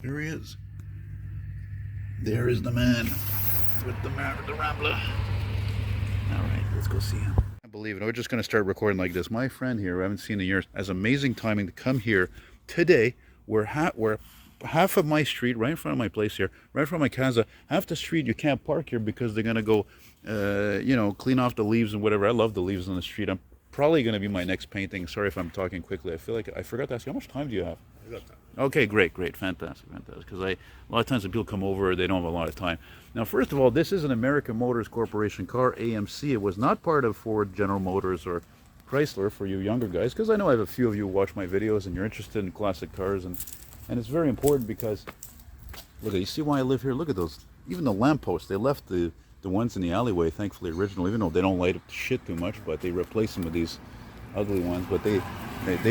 There he is. There is the man with the Rambler. All right, let's go see him. I believe it. We're just going to start recording like this. My friend here, I haven't seen in years, has amazing timing to come here today. We're half of my street, right in front of my place here, right in front of my casa. Half the street you can't park here because they're going to go, clean off the leaves and whatever. I love the leaves on the street. I'm probably going to be my next painting. Sorry if I'm talking quickly. I feel like I forgot to ask you, how much time do you have? I got time. Okay, great, fantastic. Because a lot of times when people come over, they don't have a lot of time. Now, first of all, this is an American Motors Corporation car, AMC. It was not part of Ford, General Motors, or Chrysler for you younger guys, because I know I have a few of you who watch my videos and you're interested in classic cars, and it's very important because, look, you see why I live here? Look at those. Even the lampposts, they left the ones in the alleyway, thankfully original, even though they don't light up the shit too much, but they replace them with these ugly ones, but they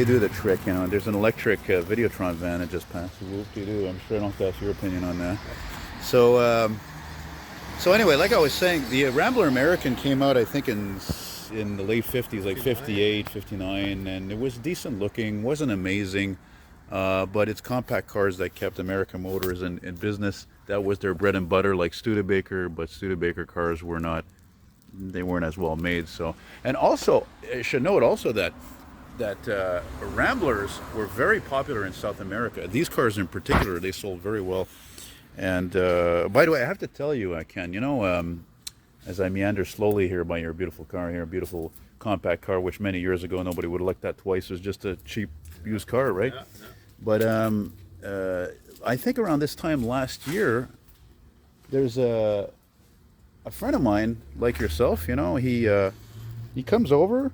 do the trick, you know. There's an electric Videotron van that just passed. Whoop-de-doo. I'm sure I don't have to ask your opinion on that. So anyway, like I was saying, the Rambler American came out, I think, in the late 50s, like 58, 59, and it was decent looking, wasn't amazing, but it's compact cars that kept American Motors in business. That was their bread and butter, like Studebaker, but Studebaker cars were not, they weren't as well made. So, and also I should note also that Ramblers were very popular in South America. These cars in particular, they sold very well. And by the way, I have to tell you, Ken, you know, as I meander slowly here by your beautiful car here, beautiful compact car, which many years ago nobody would have looked at twice. It was just a cheap used car, right? Yeah, yeah. But I think around this time last year, there's a friend of mine like yourself, you know, he comes over,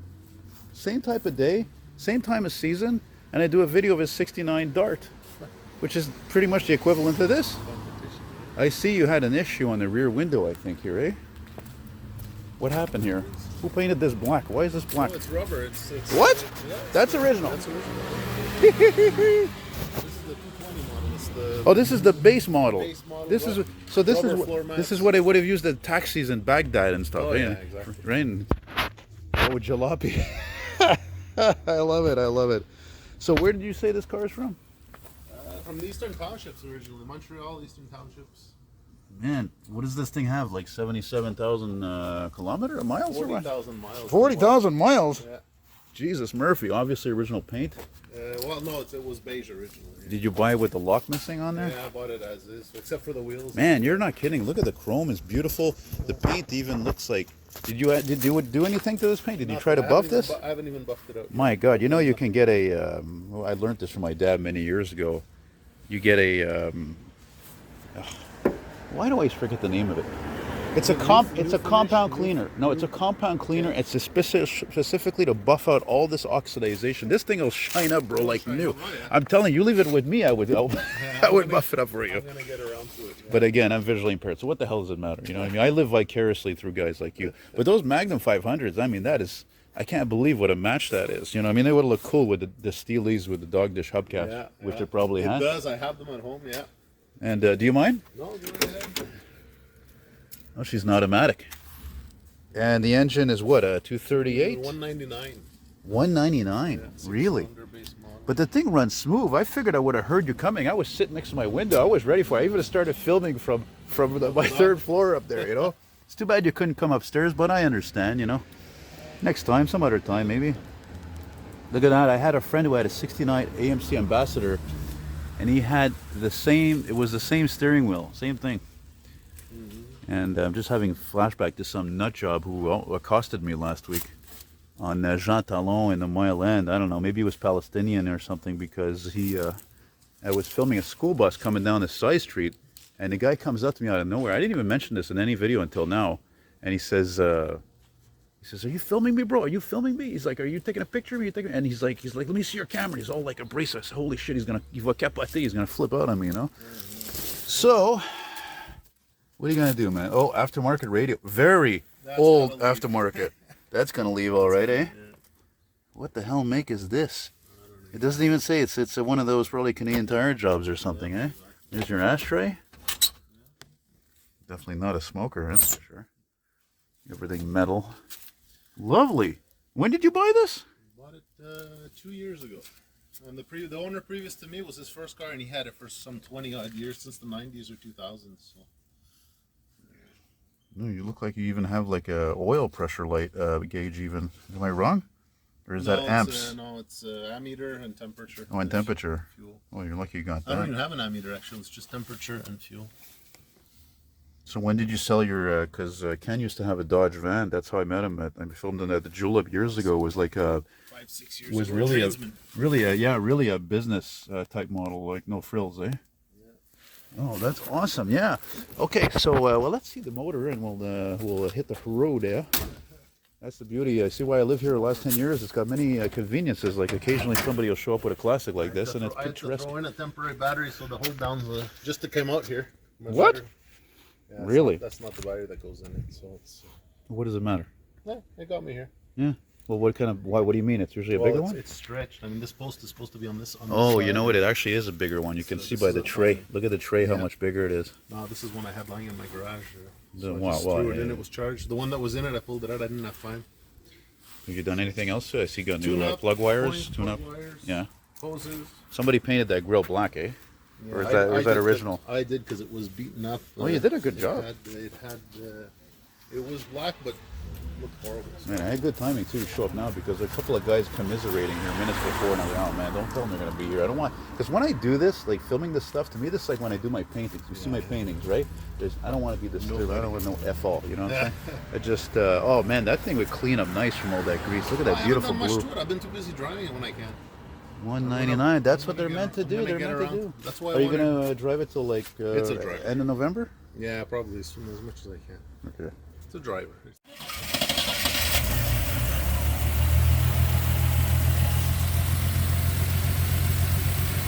same type of day, same time of season, and I do a video of his 69 Dart, which is pretty much the equivalent to this. I see you had an issue on the rear window, I think, here, eh? What happened here? Who painted this black? Why is this black? Oh, it's rubber. It's what? Yeah, that's original. That's original. Oh, this is the base model. This is this is what they would have used at taxis in Baghdad and stuff. Oh, right? Yeah, exactly. Right? Oh, jalopy. I love it. So where did you say this car is from? From the Eastern Townships originally, Montreal, Eastern Townships. Man, what does this thing have? Like 77,000 kilometer miles? 40,000 miles. 40,000 miles? Yeah. Jesus, Murphy. Obviously original paint. Well, no, it was beige originally. Yeah. Did you buy it with the lock missing on there? Yeah, I bought it as is, except for the wheels. Man, you're not kidding. Look at the chrome. It's beautiful. The paint even looks like... Did you do anything to this paint? Did you try to buff this? I haven't even buffed it out. My God, you know you can get a... well, I learned this from my dad many years ago. You get a... why do I always forget the name of it? It's a compound cleaner. No, it's a compound cleaner. It's specifically to buff out all this oxidization. This thing will shine up, bro, like new. I'm telling you, you leave it with me, I would buff it up for you. I'm gonna get around to it. Yeah. But again, I'm visually impaired, so what the hell does it matter? You know what I mean? I live vicariously through guys like you. But those Magnum 500s, I mean, that is... I can't believe what a match that is. You know what I mean? They would look cool with the Steelies with the dog dish hubcaps, which it probably has. It does. I have them at home, yeah. And do you mind? No, go ahead. Oh, she's an automatic. And the engine is what, a 238? 199. 199, Yeah, really? base model. But the thing runs smooth. I figured I would have heard you coming. I was sitting next to my window. I was ready for it. I even started filming from my third floor up there, you know? It's too bad you couldn't come upstairs, but I understand, you know? Next time, some other time, maybe. Look at that. I had a friend who had a 69 AMC Ambassador, and he had the same, it was the same steering wheel, same thing. And I'm just having a flashback to some nut job who accosted me last week on Jean Talon in the Mile End. I don't know, maybe he was Palestinian or something, because I was filming a school bus coming down this side street, and the guy comes up to me out of nowhere. I didn't even mention this in any video until now. And he says, are you filming me, bro? Are you filming me? He's like, are you taking a picture of me? And he's like, let me see your camera. He's all like abrasive. Holy shit, he's gonna flip out on me, you know? So, what are you gonna do, man? Oh, aftermarket radio. Very old aftermarket. That's gonna leave all right, eh? Yeah. What the hell make is this? It doesn't even say it's one of those probably Canadian Tire jobs or something, eh? There's your ashtray. Definitely not a smoker, that's for sure. Everything metal. Lovely. When did you buy this? Bought it 2 years ago. And the owner previous to me was his first car, and he had it for some 20 odd years, since the 90s or 2000s. So. No, you look like you even have like a oil pressure light gauge. Even am I wrong? Or is that amps? No, it's ammeter and temperature. Oh, and temperature. Fuel. Oh, you're lucky you got that. I don't even have an ammeter actually. It's just temperature and fuel. So when did you sell your? Because Ken used to have a Dodge van. That's how I met him. I filmed him at the Julep years ago. It was like 5-6 years. Was ago. really a business type model, like no frills, eh? Oh, that's awesome. Yeah. Okay, so well, let's see the motor, and we'll hit the road. Yeah. That's the beauty. I see why I live here the last 10 years. It's got many conveniences. Like occasionally somebody will show up with a classic like this, and it's picturesque. I had to throw in a temporary battery so the hold down just to come out here. What? Yeah, really? That's not the battery that goes in it. So it's. What does it matter? Yeah, it got me here. Yeah. Well, what kind of? Why? What do you mean? It's usually a bigger one. It's stretched. I mean, this post is supposed to be on this. Oh, you know what? It actually is a bigger one. You can see by the tray. Look at the tray, how much bigger it is. No, this is one I had lying in my garage. So I just threw it in. It was charged. The one that was in it, I pulled it out. I didn't have time. Have you done anything else to it? I see you got new plug wires. Tune-up wires. Yeah. Hoses. Somebody painted that grill black, eh? Yeah, or is that original? I did because it was beaten up. Oh, you did a good job. It was black, but looked horrible. Man, I had good timing too to show up now because a couple of guys commiserating here minutes before, and I was like, oh man, don't tell them they're gonna be here. I don't want, because when I do this, like filming this stuff, to me, this is like when I do my paintings. You see my paintings, right? I don't want to be disturbed. I don't want no F all. You know what I'm saying? I just, oh man, that thing would clean up nice from all that grease. Look at that beautiful blue. I've been too busy driving it when I can. $199. That's what they're meant to do. They're meant to do. That's why. Are you gonna drive it till like it's a driver. End of November? Yeah, probably as much as I can. Okay. It's a driver.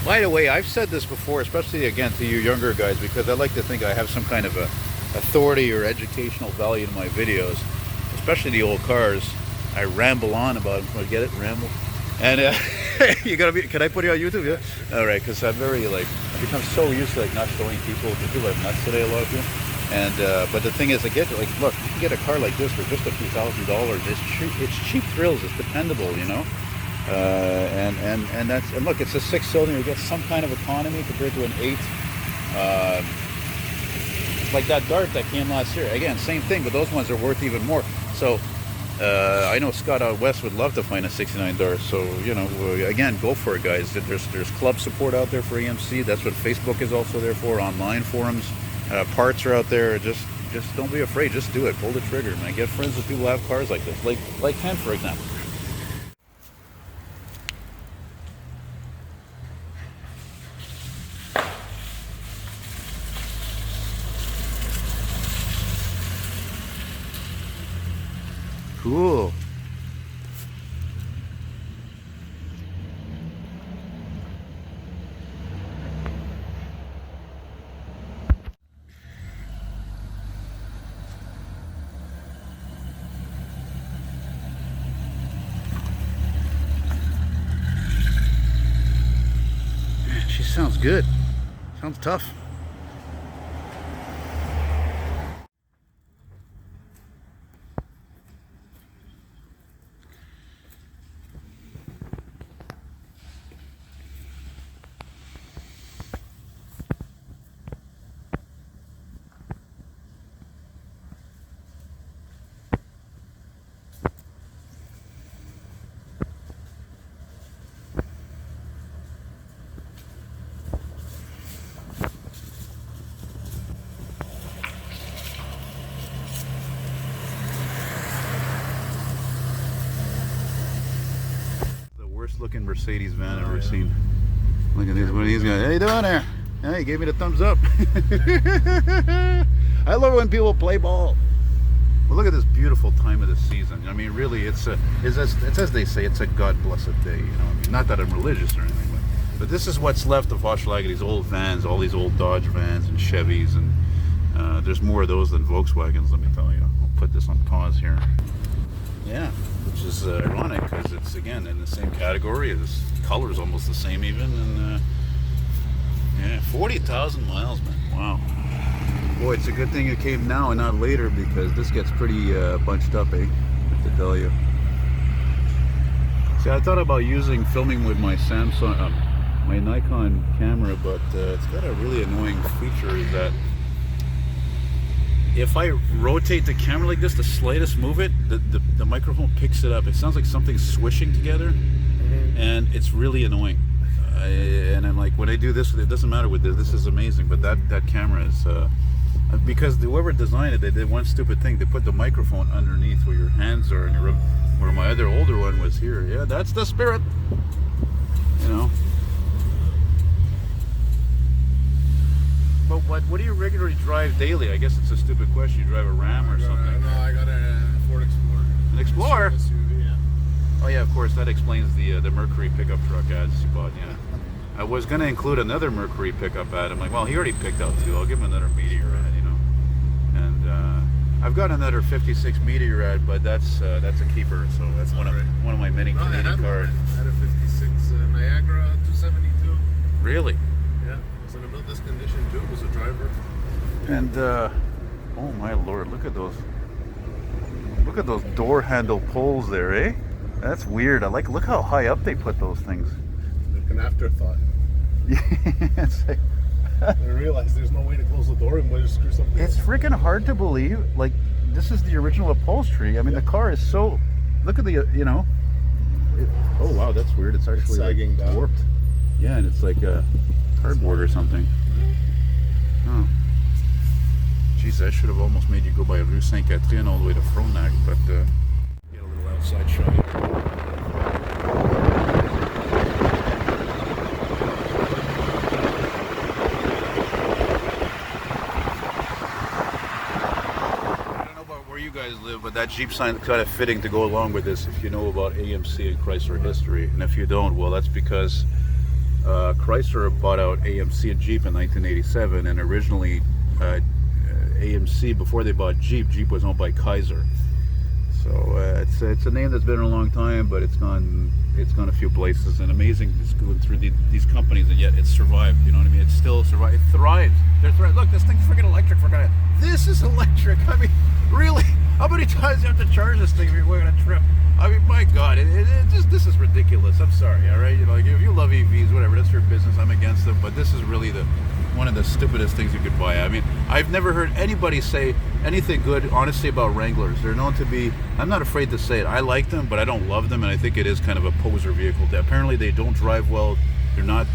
By the way, I've said this before, especially again to you younger guys, because I like to think I have some kind of a authority or educational value in my videos, especially the old cars. I ramble on about them. Can I get it? Ramble. And you gotta be. Can I put it on YouTube? Yeah. All right, because I'm very like I've become so used to like not showing people. Because people are nuts today, a lot of people. And but the thing is, I get like, look, you can get a car like this for just a few $1,000s. It's cheap thrills. It's dependable, you know. And look, it's a 6-cylinder. You get some kind of economy compared to an 8. Like that Dart that came last year. Again, same thing, but those ones are worth even more. So I know Scott out west would love to find a '69 Dart. So you know, again, go for it, guys. There's club support out there for EMC. That's what Facebook is also there for. Online forums, parts are out there. Just don't be afraid. Just do it. Pull the trigger, man. Get friends with people who have cars like this, like Ken, for example. Cool. She sounds good. Sounds tough. Looking Mercedes van I've ever seen. Look at this, one of these guys. How you doing there? Hey, he gave me the thumbs up. I love when people play ball. Well, look at this beautiful time of the season. I mean, really, it's as they say, it's a God-blessed day. You know, I mean, not that I'm religious or anything, but this is what's left of Hochelaga. These old vans, all these old Dodge vans and Chevys, and there's more of those than Volkswagens. Let me tell you. I'll put this on pause here. Yeah. Which is ironic because it's again in the same category. This color is almost the same even, and yeah, 40,000 miles, man. Wow. Boy, it's a good thing it came now and not later because this gets pretty bunched up, eh? I have to tell you. See, I thought about filming with my Samsung, my Nikon camera, but it's got a really annoying feature is that if I rotate the camera like this, the slightest move it, the microphone picks it up. It sounds like something's swishing together, and it's really annoying. And I'm like, when I do this, it doesn't matter with this. This is amazing, but that camera is because whoever designed it, they did one stupid thing. They put the microphone underneath where your hands are, and where my other older one was here. Yeah, that's the spirit. You know. But what do you regularly drive daily? I guess it's a stupid question. You drive a Ram or something? No, I got a Ford Explorer. An Explorer? SUV, yeah. Oh yeah, of course. That explains the Mercury pickup truck ads you bought. Yeah. I was gonna include another Mercury pickup ad. I'm like, well, he already picked out two. I'll give him another Meteor ad, you know. And I've got another '56 Meteor ad, but that's a keeper. So that's one of my many Canadian cars. I had a '56 Niagara 272. Really? Yeah, it was in about this condition too. It was a driver. And oh my lord, look at those door handle pulls there, eh? That's weird. Look how high up they put those things. Like an afterthought. Yeah, it's like, I realized there's no way to close the door and we just screw something. it's freaking hard to believe. Like, this is the original upholstery. I mean, the car is so. Look at the, you know. Oh wow, that's weird. It's actually sagging down. warped. Yeah, and it's like a cardboard or something. Oh. Jeez, I should have almost made you go by Rue Sainte-Catherine all the way to Frontenac, but get a little outside shot here. Guys live, but that Jeep sign is kind of fitting to go along with this if you know about AMC and Chrysler history, and if you don't, well, that's because Chrysler bought out AMC and Jeep in 1987, and originally AMC, before they bought Jeep was owned by Kaiser. So it's a name that's been a long time, but it's gone a few places, and amazing it's going through these companies, and yet it's survived. You know what I mean? It's still survived. It thrives. Look, this thing's freaking electric. This is electric. I mean, really? How many times do you have to charge this thing if you're going on a trip? I mean, my God, this is ridiculous. I'm sorry, all right? You know, like, if you love EVs, whatever, that's your business. I'm against them, but this is really one of the stupidest things you could buy. I mean, I've never heard anybody say anything good, honestly, about Wranglers. They're known to be, I'm not afraid to say it, I like them, but I don't love them, and I think it is kind of a poser vehicle. Apparently, they don't drive well. They're not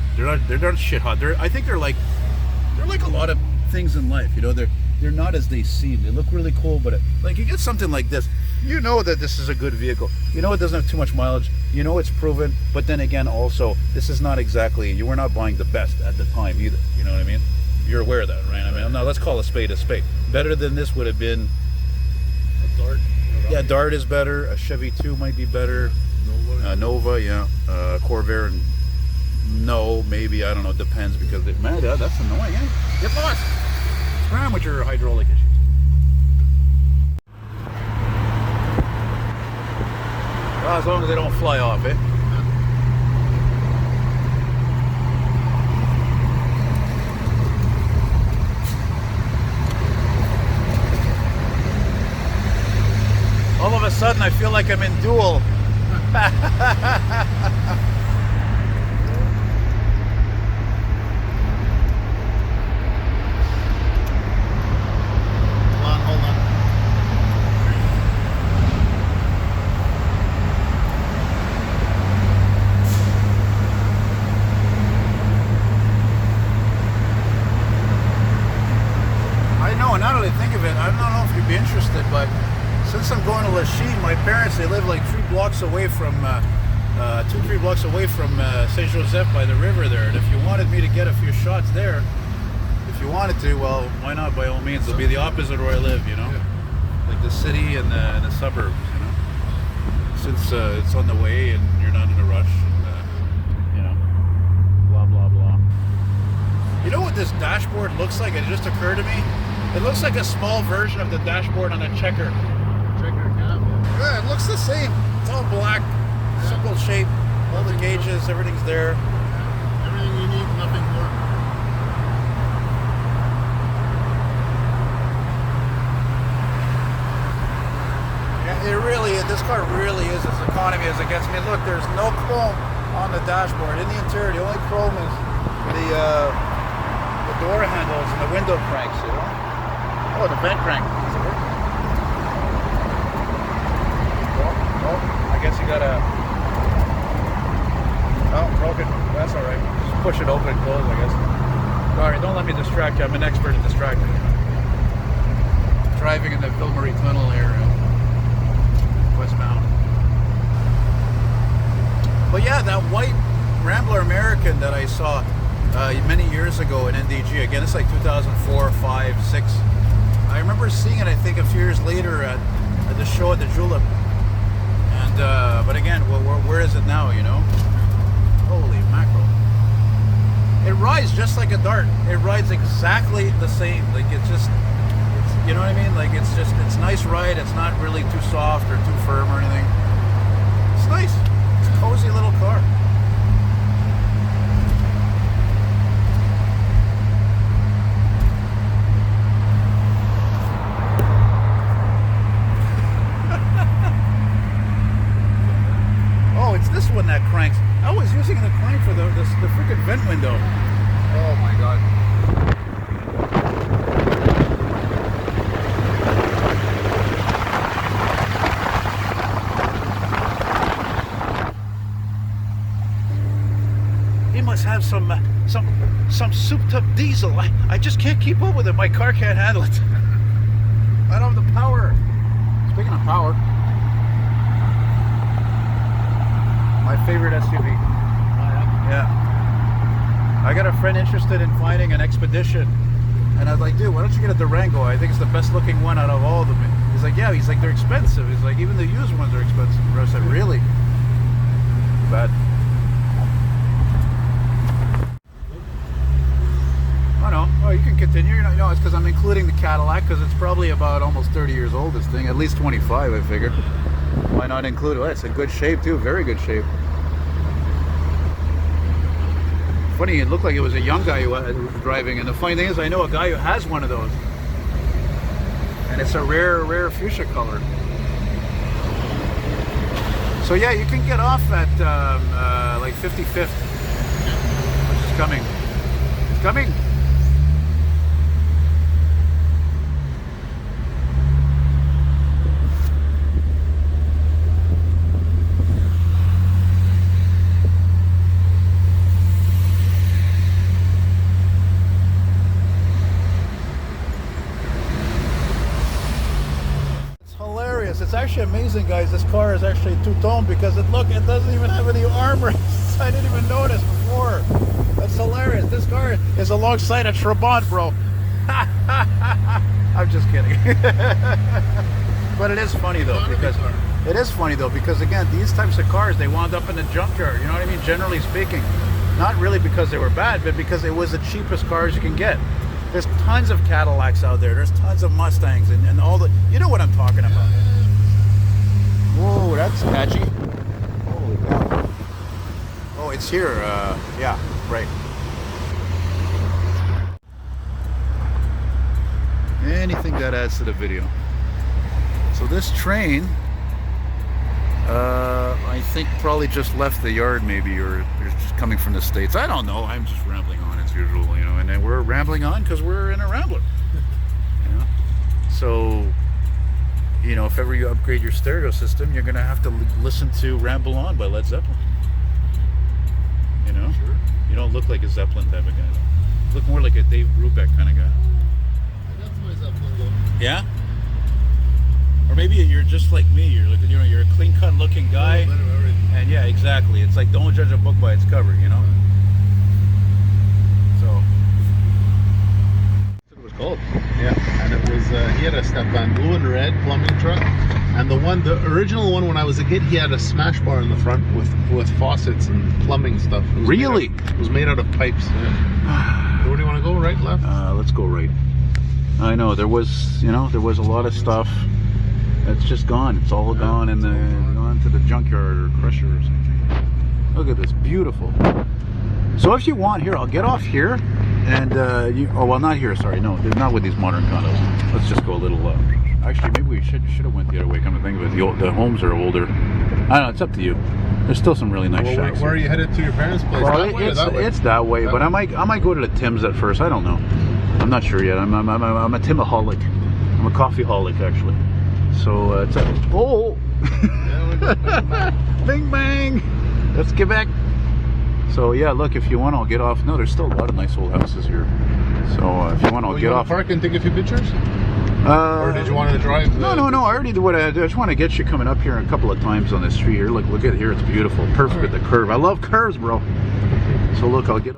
shit hot. I think they're like a lot of things in life, you know. They're not as they seem. They look really cool, but like, you get something like this, you know that this is a good vehicle. You know it doesn't have too much mileage. You know it's proven, but then again, also, this is not exactly, you were not buying the best at the time either. You know what I mean? You're aware of that, right? I mean, now let's call a spade a spade. Better than this would have been A Dart. Yeah, Dart is better. A Chevy 2 might be better. Nova, yeah. Corvair, no, maybe, I don't know, depends, because man, that's annoying, eh? Get lost. Scram with your hydraulic issues. Well, as long as they don't fly off, eh? All of a sudden, I feel like I'm in duel. Hold on. I know, now that I think of it, I don't know if you'd be interested, but since I'm going to Lachine, my parents, they live like 3 blocks away from, 3 blocks away from Saint Joseph by the river there. And if you wanted me to get a few shots there, if you wanted to, well, why not? By all means, it'll be the opposite of where I live, you know, like the city and the suburbs, you know. Since it's on the way and you're not in a rush, and, you know, blah blah blah. You know what this dashboard looks like? It just occurred to me. It looks like a small version of the dashboard on a checker. Yeah, it looks the same. It's all black, simple shape, all the gauges, everything's there. Everything you need, nothing more. Yeah, it really, this car really is as economy as it gets. I mean, look, there's no chrome on the dashboard. In the interior, the only chrome is the door handles and the window cranks, you know? Oh, the vent crank. Does it work? Oh, I guess you gotta... Oh, broken. That's alright. Just push it open and close, I guess. Sorry, don't let me distract you. I'm an expert at distracting. Driving in the Ville-Marie Tunnel here, westbound. But yeah, that white Rambler American that I saw many years ago in NDG, again, it's like 2004, 5, 6. I remember seeing it, I think, a few years later at the show at the Julep. And, but again, where is it now, you know? Holy mackerel. It rides just like a Dart. It rides exactly the same. Like, it's just, you know what I mean? Like, it's a nice ride. It's not really too soft or too firm or anything. It's nice. It's a cozy little car. Oh, it's this one that cranks. I was using the crank for the freaking vent window. Oh my god. He must have some souped up diesel. I just can't keep up with it. My car can't handle it. I don't have the power. Speaking of power, my favorite SUV. Yeah. I got a friend interested in finding an Expedition, and I was like, dude, why don't you get a Durango? I think it's the best looking one out of all of them. He's like, yeah. He's like, they're expensive. He's like, even the used ones are expensive. I said, really? Bad. Oh no. Oh, you can continue. You're not, no, it's because I'm including the Cadillac because it's probably about almost 30 years old. This thing, at least 25, I figured. Why not include it? Well, it's in good shape too. Very good shape. Funny, it looked like it was a young guy who was driving, and the funny thing is I know a guy who has one of those, and it's a rare fuchsia color. So yeah, you can get off at like 55th, which is coming. It's coming. It's actually amazing, guys. This car is actually two-tone because it doesn't even have any armrests. I didn't even notice before. That's hilarious. This car is alongside a Trabant, bro. I'm just kidding. But it is funny though, because again, these types of cars, they wound up in the junkyard. You know what I mean? Generally speaking, not really because they were bad, but because it was the cheapest cars you can get. There's tons of Cadillacs out there. There's tons of Mustangs and all the. You know what I'm talking about. Whoa, that's catchy. Holy cow. Oh, it's here. Yeah, right. Anything that adds to the video. So this train, I think probably just left the yard maybe, or they're just coming from the States. I don't know. I'm just rambling on as usual, you know, and then we're rambling on because we're in a Rambler. You know? So, you know, if ever you upgrade your stereo system, you're going to have to listen to Ramble On by Led Zeppelin. You know? Sure. You don't look like a Zeppelin type of guy. You look more like a Dave Brubeck kind of guy. That's my Zeppelin though. Yeah? Or maybe you're just like me. You're like, you know, you're a clean-cut looking guy. And yeah, exactly. It's like, don't judge a book by its cover, you know? So. That's what it was called. Yeah. And it was, he had a step van, blue and red plumbing truck. And the original one when I was a kid, he had a smash bar in the front with faucets and plumbing stuff. Really? It was made out of pipes. Yeah. Where do you want to go? Right, left? Let's go right. I know, there was, you know, there was a lot of stuff. It's just gone. It's all gone and gone to the junkyard or crusher or something. Look at this, beautiful. So if you want, here, I'll get off here, and oh well, not here. Sorry, no, not with these modern condos. Let's just go a little Actually, maybe we should have went the other way. Come to think of it, the homes are older. I don't know. It's up to you. There's still some really nice shacks. Where are you headed to your parents' place? Well, That way or that way? it's that way, but I might go to the Tim's at first. I don't know. I'm not sure yet. I'm a Timaholic. I'm a coffeeholic actually. So it's a bing bang. That's Quebec. So yeah, look, if you want, I'll get off. No, there's still a lot of nice old houses here. So if you want, I'll get off. Park and take a few pictures. Or did you want to drive? No. I already did what I just want to get you coming up here a couple of times on this street here. Look at here. It's beautiful. Perfect with the curve. I love curves, bro. So look, I'll get.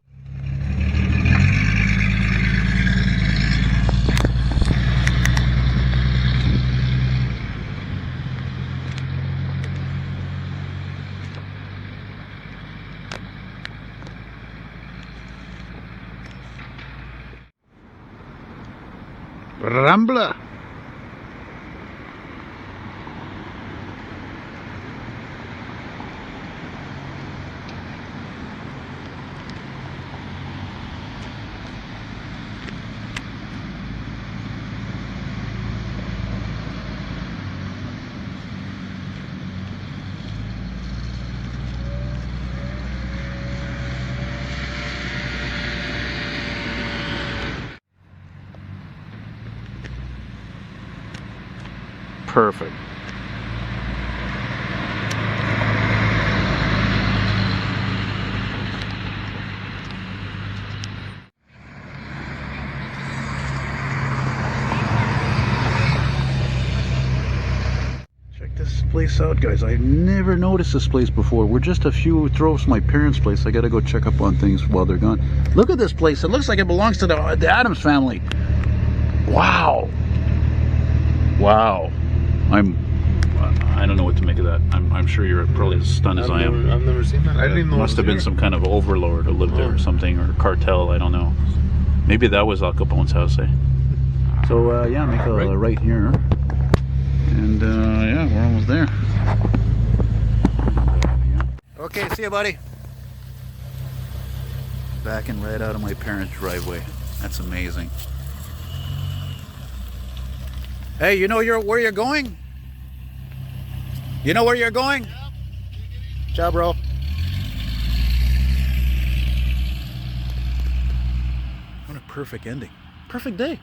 Rambler. Perfect. Check this place out, guys. I've never noticed this place before. We're just a few throws from my parents' place. I gotta go check up on things while they're gone. Look at this place. It looks like it belongs to the Adams family. Wow. Wow. I don't know what to make of that. I'm sure you're probably as stunned as I am. I've never seen that. I didn't even know. Must have been some kind of overlord who lived there or something, or cartel. I don't know. Maybe that was Al Capone's house, eh? So yeah, make a right here, and yeah, we're almost there. Okay, see you, buddy. Backing right out of my parents' driveway. That's amazing. Hey, you know where you're going? You know where you're going? Yep. Ciao, bro. What a perfect ending. Perfect day.